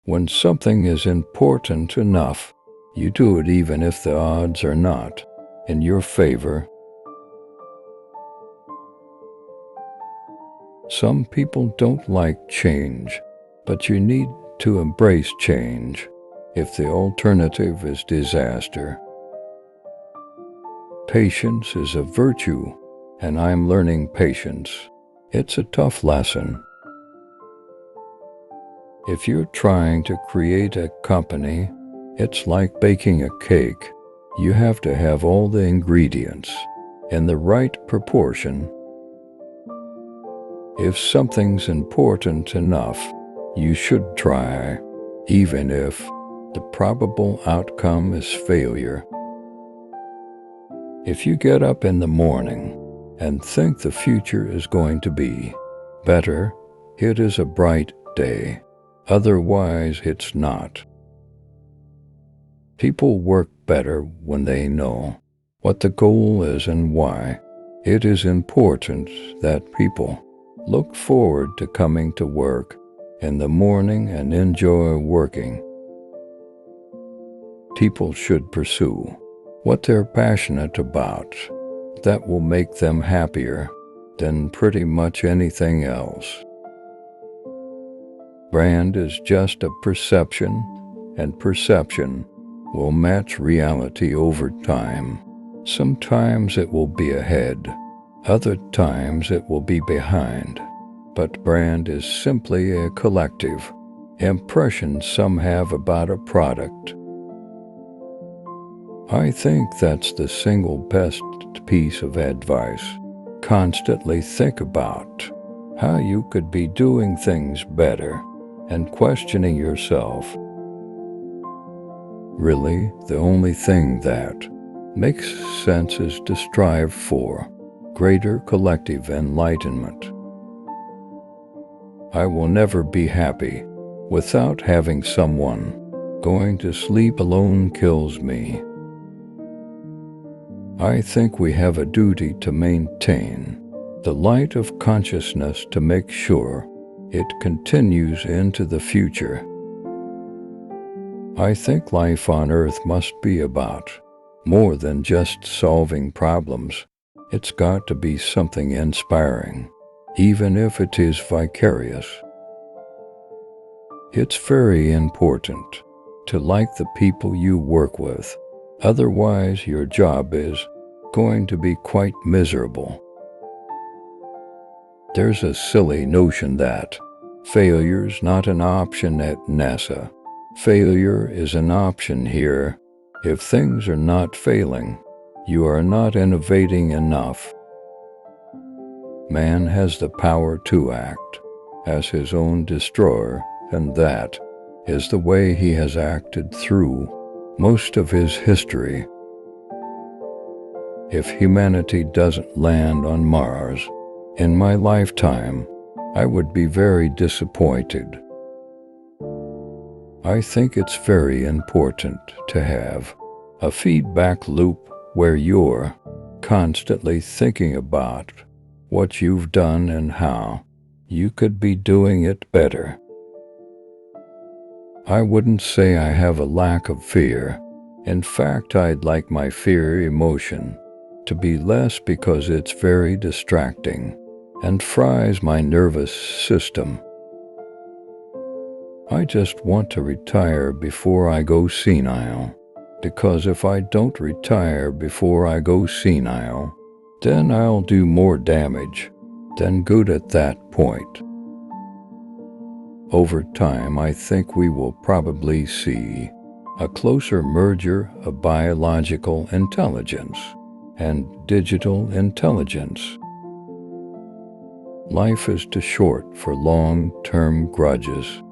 When something is important enough, you do it even if the odds are not in your favor. Some people don't like change, but you need to embrace change if the alternative is disaster. Patience is a virtue, and I'm learning patience. It's a tough lesson. If you're trying to create a company, it's like baking a cake. You have to have all the ingredients in the right proportion. If something's important enough, you should try, even if the probable outcome is failure. If you get up in the morning and think the future is going to be better, it is a bright day. Otherwise, it's not. People work better when they know what the goal is and why. It is important that people look forward to coming to work in the morning and enjoy working. People should pursue what they're passionate about. That will make them happier than pretty much anything else. Brand is just a perception, and perception will match reality over time. Sometimes it will be ahead. Other times it will be behind, but brand is simply a collective impression some have about a product. I think that's the single best piece of advice. Constantly think about how you could be doing things better and questioning yourself. Really, the only thing that makes sense is to strive for greater collective enlightenment. I will never be happy without having someone. Going to sleep alone kills me. I think we have a duty to maintain the light of consciousness to make sure it continues into the future. I think life on Earth must be about more than just solving problems. It's got to be something inspiring, even if it is vicarious. It's very important to like the people you work with. Otherwise, your job is going to be quite miserable. There's a silly notion that failure's not an option at NASA. Failure is an option here. If things are not failing, you are not innovating enough. Man has the power to act as his own destroyer, and that is the way he has acted through most of his history. If humanity doesn't land on Mars in my lifetime, I would be very disappointed. I think it's very important to have a feedback loop where you're constantly thinking about what you've done and how you could be doing it better. I wouldn't say I have a lack of fear. In fact, I'd like my fear emotion to be less because it's very distracting and fries my nervous system. I just want to retire before I go senile, because if I don't retire before I go senile, then I'll do more damage than good at that point. Over time, I think we will probably see a closer merger of biological intelligence and digital intelligence. Life is too short for long-term grudges.